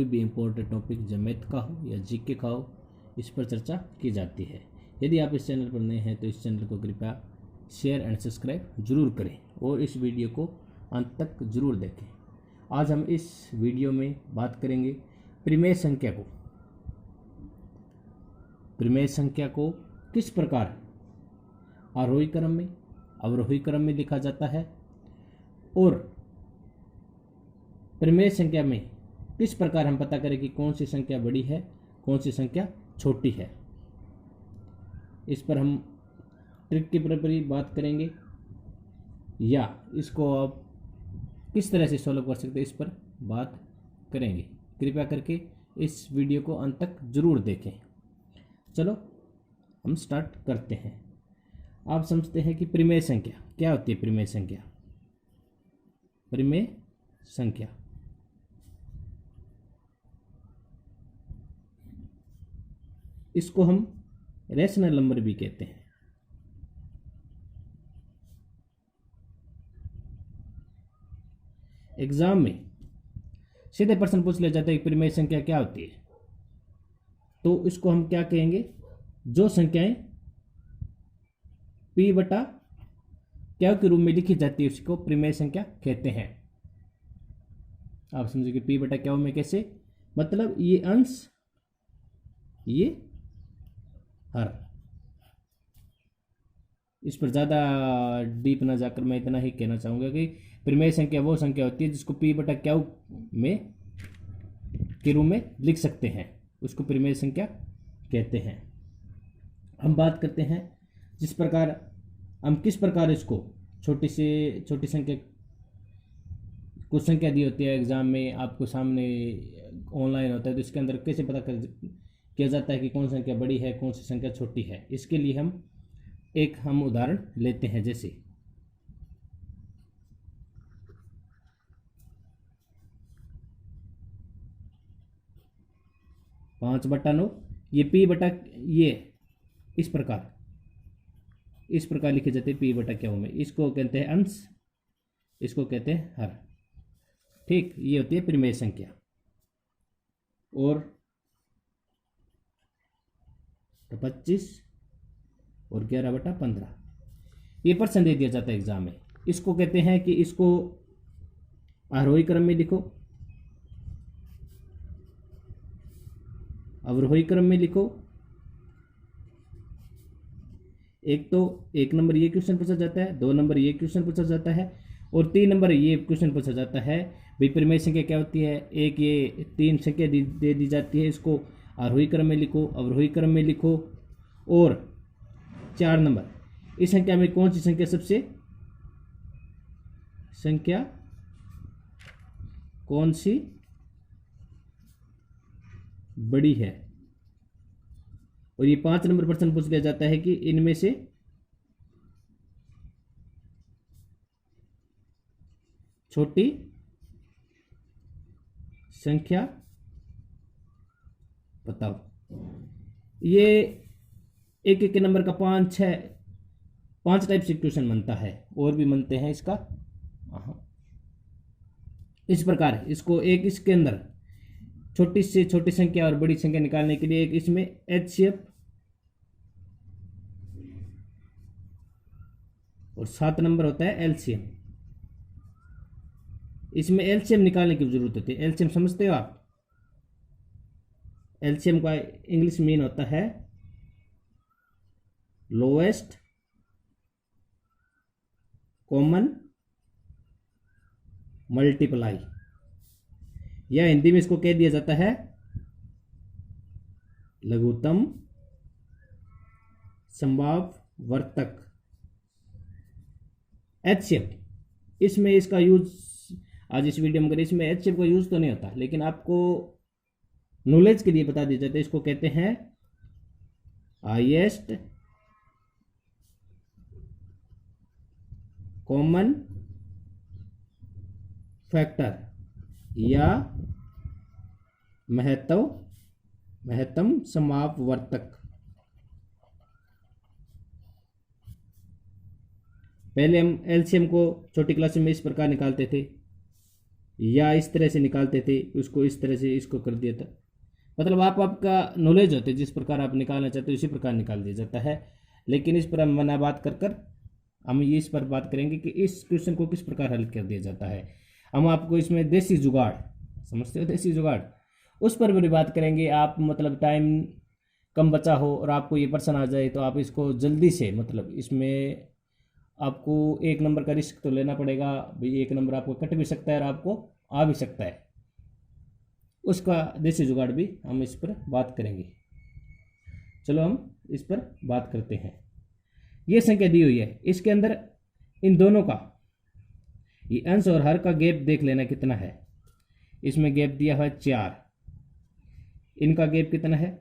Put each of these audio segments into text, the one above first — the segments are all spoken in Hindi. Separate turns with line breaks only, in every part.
कोई भी इम्पोर्टेंट टॉपिक जो मैथ का हो या जीके का हो, इस पर चर्चा की जाती है। यदि आप इस चैनल पर नए हैं तो इस चैनल को कृपया शेयर एंड सब्सक्राइब जरूर करें और इस वीडियो को अंत तक जरूर देखें। आज हम इस वीडियो में बात करेंगे परिमेय संख्या को। परिमेय संख्या को किस प्रकार आरोही क्रम में, अवरोही क्रम में लिखा जाता है और परिमेय संख्या में किस प्रकार हम पता करें कि कौन सी संख्या बड़ी है, कौन सी संख्या छोटी है। इस पर हम ट्रिक के प्रति बात करेंगे या इसको आप किस तरह से सॉल्व कर सकते हैं, इस पर बात करेंगे। कृपया करके इस वीडियो को अंत तक जरूर देखें। चलो हम स्टार्ट करते हैं। आप समझते हैं कि परिमेय संख्या क्या होती है। परिमेय संख्या, परिमेय संख्या इसको हम रैशनल नंबर भी कहते हैं। एग्जाम में सीधे प्रश्न पूछ लिया जाता है कि परिमेय संख्या क्या होती है, तो इसको हम क्या कहेंगे, जो संख्याएं p बटा क्या के रूप में लिखी जाती है उसको परिमेय संख्या कहते हैं। आप समझे कि p बटा क्या में कैसे, मतलब ये अंश ये हर। इस पर ज़्यादा डीप ना जाकर मैं इतना ही कहना चाहूँगा कि परिमेय संख्या वो संख्या होती है जिसको p बटा क्या में के रूप में लिख सकते हैं, उसको परिमेय संख्या कहते हैं। हम बात करते हैं जिस प्रकार हम किस प्रकार इसको छोटी से छोटी संख्या, कुछ संख्या दी होती है एग्जाम में आपको सामने ऑनलाइन होता है, तो इसके अंदर कैसे पता किया जाता है कि कौन सी संख्या बड़ी है, कौन सी संख्या छोटी है। इसके लिए हम उदाहरण लेते हैं। जैसे 5/9, ये p बटा ये इस प्रकार लिखे जाते हैं p बटा क्या में। इसको कहते हैं अंश, इसको कहते हैं हर। ठीक, ये होती है परिमेय संख्या। और 25 और 11/15 ये परसेंट दे दिया जाता है एग्जाम में। इसको कहते हैं कि इसको आरोही क्रम में लिखो, अवरोही क्रम में लिखो। एक नंबर ये क्वेश्चन पूछा जाता है, 2 नंबर ये क्वेश्चन पूछा जाता है और 3 नंबर ये क्वेश्चन पूछा जाता है। भाई परिमेय संख्या क्या होती है, एक ये 3 संख्या दे दी जाती है, इसको आरोही क्रम में लिखो, अवरोही क्रम में लिखो। और 4 नंबर, इस संख्या में कौन सी संख्या कौन सी बड़ी है। और ये 5 नंबर प्रश्न पूछ लिया जाता है कि इनमें से छोटी संख्या बताओ। ये एक नंबर का 5 टाइप से क्वेश्चन बनता है, और भी बनते हैं इसका। इस प्रकार इसको इसके अंदर छोटी से छोटी संख्या और बड़ी संख्या निकालने के लिए एक इसमें HCF और 7 नंबर होता है LCM। इसमें LCM निकालने की जरूरत होती है। LCM समझते हो आप? LCM का इंग्लिश मीन होता है लोएस्ट कॉमन मल्टीप्लाई, या हिंदी में इसको कह दिया जाता है लघुत्तम संभावर्तक HCF। इसमें इसका यूज आज इस वीडियो में करें। इसमें HCF का यूज तो नहीं होता, लेकिन आपको नॉलेज के लिए बता दिया जाता है। इसको कहते हैं हाईएस्ट कॉमन फैक्टर या महत्तम समापवर्तक। पहले हम एलसीएम को छोटी क्लास में इस प्रकार निकालते थे या इस तरह से निकालते थे, उसको इस तरह से इसको कर दिया था। मतलब आपका नॉलेज होते जिस प्रकार आप निकालना चाहते हो उसी प्रकार निकाल दिया जाता है। लेकिन इस पर हम मना बात कर कर हम ये इस पर बात करेंगे कि इस क्वेश्चन को किस प्रकार हल कर दिया जाता है। हम आपको इसमें देसी जुगाड़, समझते हो देसी जुगाड़, उस पर भी बात करेंगे। आप मतलब टाइम कम बचा हो और आपको ये प्रश्न आ जाए तो आप इसको जल्दी से, मतलब इसमें आपको 1 नंबर का रिस्क तो लेना पड़ेगा भाई। 1 नंबर आपको कट भी सकता है और आपको आ भी सकता है, उसका देसी जुगाड़ भी हम इस पर बात करेंगे। चलो हम इस पर बात करते हैं। ये संख्या दी हुई है, इसके अंदर इन दोनों का ये अंश और हर का गैप देख लेना कितना है। इसमें गैप दिया हुआ है 4, इनका गैप कितना है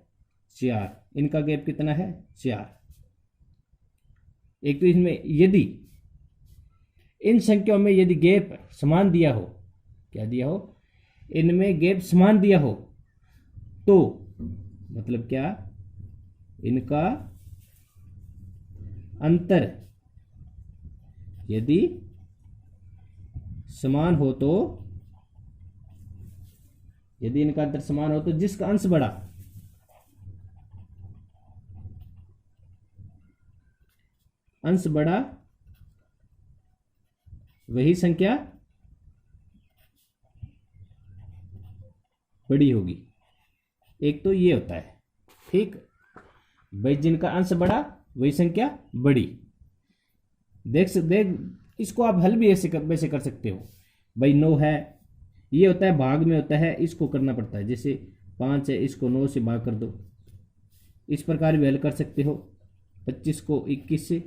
4, इनका गैप कितना है 4। एक तो इसमें यदि इन संख्याओं में यदि गैप समान दिया हो, क्या दिया हो, इनमें गैप समान दिया हो तो मतलब क्या, इनका अंतर यदि समान हो तो, यदि इनका अंतर समान हो तो जिसका अंश बड़ा, अंश बड़ा वही संख्या बड़ी होगी। एक तो ये होता है, ठीक भाई, जिनका अंश बड़ा वही संख्या बड़ी। देख इसको आप हल भी वैसे कर सकते हो भाई। 9 है, ये होता है भाग में होता है, इसको करना पड़ता है। जैसे 5 है, इसको 9 से भाग कर दो, इस प्रकार भी हल कर सकते हो। 25 को 21 से,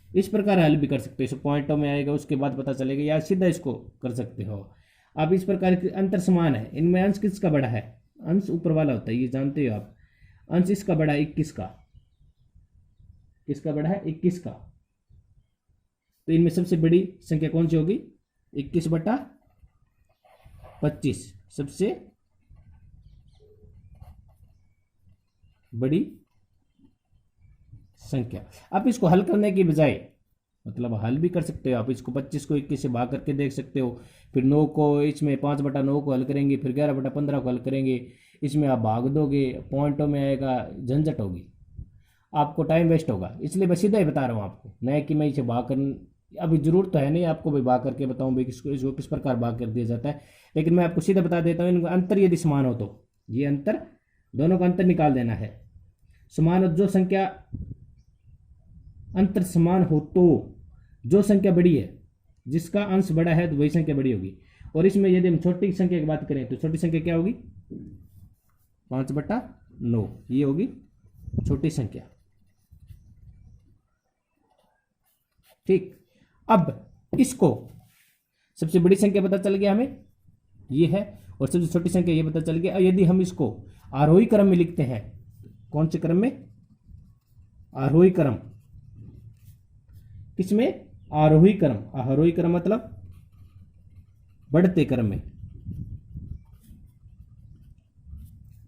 इस प्रकार हल भी कर सकते हो। इस पॉइंटों में आएगा उसके बाद पता चलेगा, या सीधा इसको कर सकते हो आप। इस प्रकार के अंतर समान है, इनमें अंश किसका बड़ा है, अंश ऊपर वाला होता है, ये जानते हो आप। अंश इसका बड़ा है 21 का, किसका बड़ा है 21 का। तो इनमें सबसे बड़ी संख्या कौन सी होगी, 21/25 सबसे बड़ी संख्या। आप इसको हल करने की बजाय मतलब हल भी कर सकते हो आप। इसको 25 को 21 से भाग करके देख सकते हो। फिर 9 को इसमें 5/9 को हल करेंगे, फिर 11/15 को हल करेंगे। इसमें आप भाग दोगे, पॉइंटों में आएगा, झंझट होगी, आपको टाइम वेस्ट होगा। इसलिए मैं सीधा ही बता रहा हूँ आपको, नहीं कि मैं इसे भाग कर, अभी जरूरत तो है नहीं आपको भाई भाग करके बताऊँ भाई इसको किस प्रकार भाग कर दिया जाता है। लेकिन मैं आपको सीधा बता देता हूँ, इनका अंतर यदि समान हो तो ये अंतर, दोनों का अंतर निकाल देना है। समान हो, जो संख्या अंतर समान हो तो जो संख्या बड़ी है, जिसका अंश बड़ा है तो वही संख्या बड़ी होगी। और इसमें यदि हम छोटी संख्या की बात करें तो छोटी संख्या क्या होगी, 5/9, ये होगी छोटी संख्या। ठीक, अब इसको सबसे बड़ी संख्या पता चल गया हमें ये है, और सबसे छोटी संख्या ये पता चल गया। और यदि हम इसको आरोही क्रम में लिखते हैं, कौन से क्रम में, आरोही क्रम, किसमें, आरोही क्रम। आरोही क्रम मतलब बढ़ते क्रम में।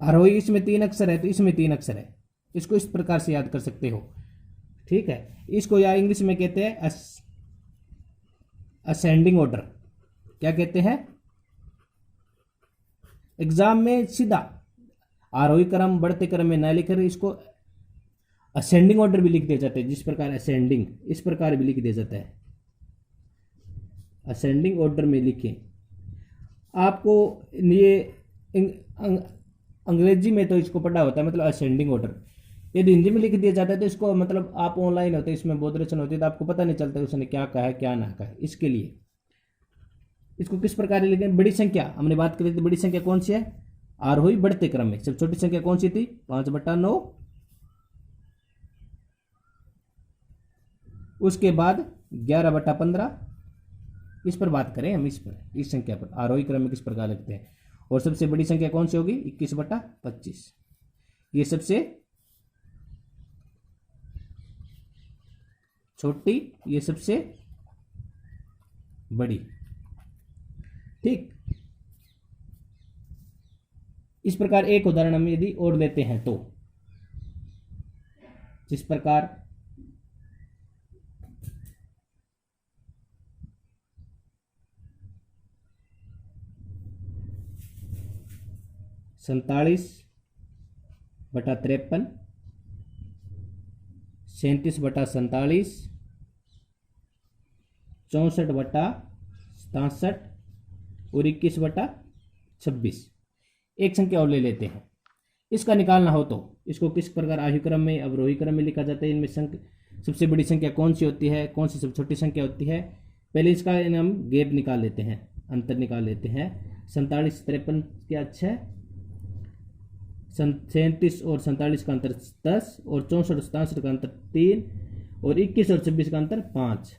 आरोही इसमें 3 अक्षर है तो इसमें 3 अक्षर है, इसको इस प्रकार से याद कर सकते हो। ठीक है, इसको या इंग्लिश में कहते हैं असेंडिंग ऑर्डर। क्या कहते हैं, एग्जाम में सीधा आरोही क्रम बढ़ते क्रम में ना लिखकर इसको असेंडिंग ऑर्डर भी लिख दिया जाता है। जिस प्रकार असेंडिंग, इस प्रकार भी लिख दिया जाता है, असेंडिंग ऑर्डर में लिखें। आपको ये अंग्रेजी में तो इसको पढ़ा होता है, मतलब असेंडिंग ऑर्डर। यदि हिंदी में लिख दिया जाता है तो इसको मतलब आप ऑनलाइन होते, इसमें बहुत रचना होती है तो आपको पता नहीं चलता उसने क्या कहा है क्या ना कहा है। इसके लिए इसको किस प्रकार लिखें, बड़ी संख्या हमने बात करी थी, बड़ी संख्या कौन सी है, आरोही बढ़ते क्रम में। सब छोटी संख्या कौन सी थी, 5/9, उसके बाद 11/15। इस पर बात करें हम, इस पर, इस संख्या पर आरोही क्रम में किस प्रकार लिखते हैं। और सबसे बड़ी संख्या कौन सी होगी, 21/25, ये सबसे छोटी, ये सबसे बड़ी। ठीक, इस प्रकार एक उदाहरण हम यदि और लेते हैं तो, जिस प्रकार 47/53, 37/47, 64/67 और 21/26। एक संख्या और ले लेते हैं। इसका निकालना हो तो इसको किस प्रकार आरोही क्रम में, अवरोही क्रम में लिखा जाता है, इनमें सबसे बड़ी संख्या कौन सी होती है, कौन सी सबसे छोटी संख्या होती है। पहले इसका हम गैप निकाल लेते हैं, अंतर निकाल लेते हैं। 47 53 क्या 6, 37 और 47 का अंतर 10 और 64 और 67 का अंतर 3 और 21 और 26 का अंतर 5।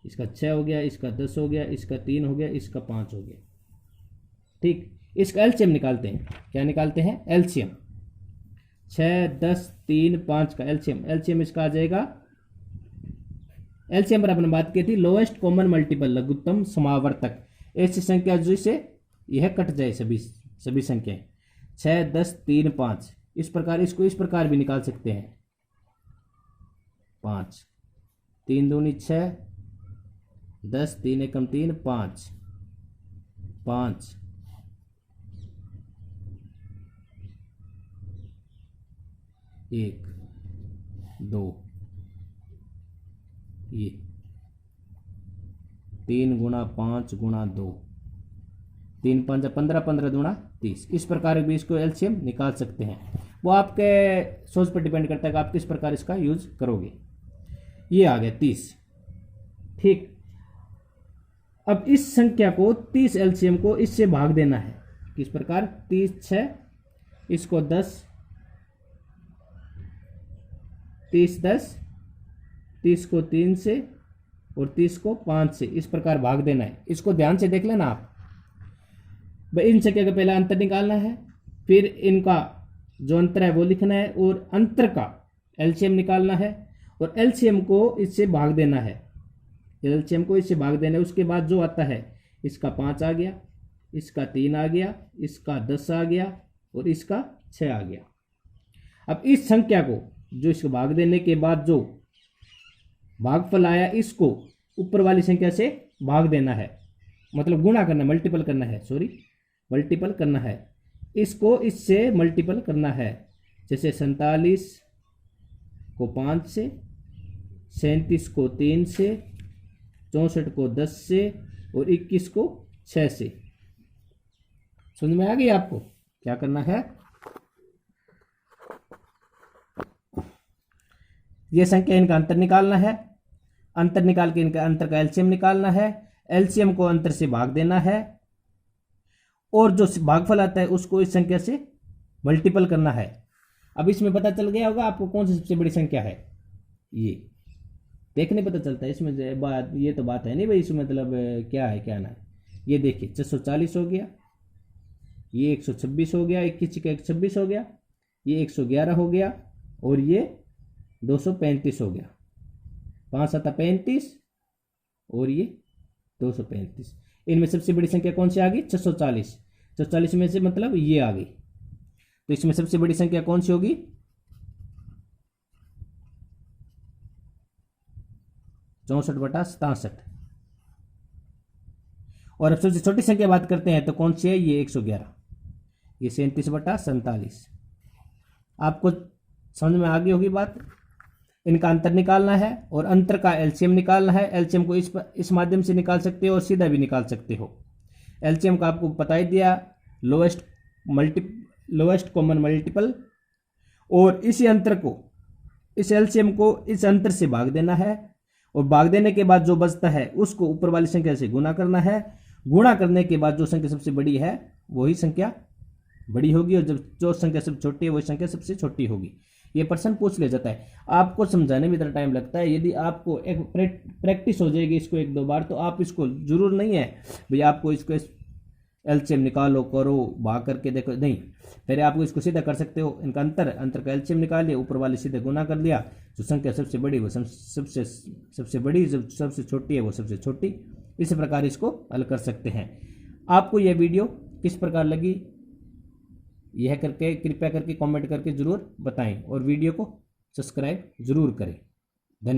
इसका 6 हो गया, इसका 10 हो गया, इसका 3 हो गया, इसका 5 हो गया। ठीक, इसका एलसीएम निकालते हैं। क्या निकालते हैं? एलसीएम। 6 10 3 5 का एलसीएम इसका आ जाएगा। एलसीएम पर अपने बात की थी लोएस्ट कॉमन मल्टीपल, लघुत्तम समावर्तक। ऐसी संख्या जिसे यह कट जाए सभी संख्याएं 6 10 3 5। इस प्रकार इसको इस प्रकार भी निकाल सकते हैं 5 3 दूनी 6 10 3 एकम 3 5 5 1 2 ये 3 गुणा 5 गुणा 2 3 5 15 15 दूना 30। इस प्रकार भी इसको एलसीएम निकाल सकते हैं। वो आपके सोच पर डिपेंड करता है कि आप किस प्रकार इसका यूज करोगे। ये आ गया 30। ठीक, अब इस संख्या को 30 एलसीएम को इससे भाग देना है। किस प्रकार? 30 6, इसको 10 30 10, 30 को 3 से और 30 को 5 से इस प्रकार भाग देना है। इसको ध्यान से देख लेना आप। भाई इन संख्या का पहला अंतर निकालना है, फिर इनका जो अंतर है वो लिखना है और अंतर का एलसीएम निकालना है और एलसीएम को इससे भाग देना है। एलसीएम को इससे भाग देना है। उसके बाद जो आता है इसका 5 आ गया, इसका 3 आ गया, इसका 10 आ गया और इसका 6 आ गया। अब इस संख्या को जो इसको भाग देने के बाद जो भागफल आया इसको ऊपर वाली संख्या से भाग देना है, मतलब गुणा करना, मल्टीपल करना है, मल्टीपल करना है। इसको इससे मल्टीपल करना है। जैसे 47 को 5 से, 37 को 3 से, 64 को 10 से और 21 को 6 से। समझ में आ गई आपको क्या करना है? ये संख्या इनका अंतर निकालना है। अंतर निकाल के इनका अंतर का एलसीएम निकालना है। एलसीएम को अंतर से भाग देना है और जो भागफल आता है उसको इस संख्या से मल्टीपल करना है। अब इसमें पता चल गया होगा आपको कौन सी सबसे बड़ी संख्या है। ये देखने पता चलता है। इसमें बात ये तो बात है नहीं भाई, इसमें मतलब क्या है क्या ना है। ये देखिए 640 हो गया, ये 126 हो गया, 21 का 126 हो गया, ये 111 हो गया और ये 235 हो गया। 5 7 35 और ये 235। इनमें सबसे बड़ी संख्या कौन सी आ गई? 640। 640 में से मतलब ये आ गई। तो इसमें सबसे बड़ी संख्या कौन सी होगी? 64/67। और अब सबसे छोटी संख्या बात करते हैं तो कौन सी है? ये 111। ये 37/47। आपको समझ में आ गई होगी बात। इनका अंतर निकालना है और अंतर का एलसीएम निकालना है। एलसीएम को इस माध्यम से निकाल सकते हो और सीधा भी निकाल सकते हो। एलसीएम का आपको बता ही दिया, लोएस्ट कॉमन मल्टीपल। और इसी अंतर को, इस एलसीएम को इस अंतर से भाग देना है और भाग देने के बाद जो बचता है उसको ऊपर वाली संख्या से गुणा करना है। गुणा करने के बाद जो संख्या सबसे बड़ी है वही संख्या बड़ी होगी और जब जो संख्या सबसे छोटी है वही संख्या सबसे छोटी होगी। ये प्रश्न पूछ ले जाता है। आपको समझाने में इतना टाइम लगता है। यदि आपको एक प्रैक्टिस हो जाएगी इसको 1-2 बार तो आप इसको जरूर नहीं है भाई आपको इसको एलसीएम निकालो करो भाग करके देखो, नहीं। फिर आपको इसको सीधा कर सकते हो। इनका अंतर का एलसीएम निकाल लिया, ऊपर वाले सीधे गुना कर लिया। जो संख्या सबसे बड़ी वो सबसे बड़ी, जब सबसे छोटी है वो सबसे छोटी। इसी प्रकार इसको हल कर सकते हैं। आपको यह वीडियो किस प्रकार लगी यह करके कृपया करके कमेंट करके ज़रूर बताएं और वीडियो को सब्सक्राइब ज़रूर करें।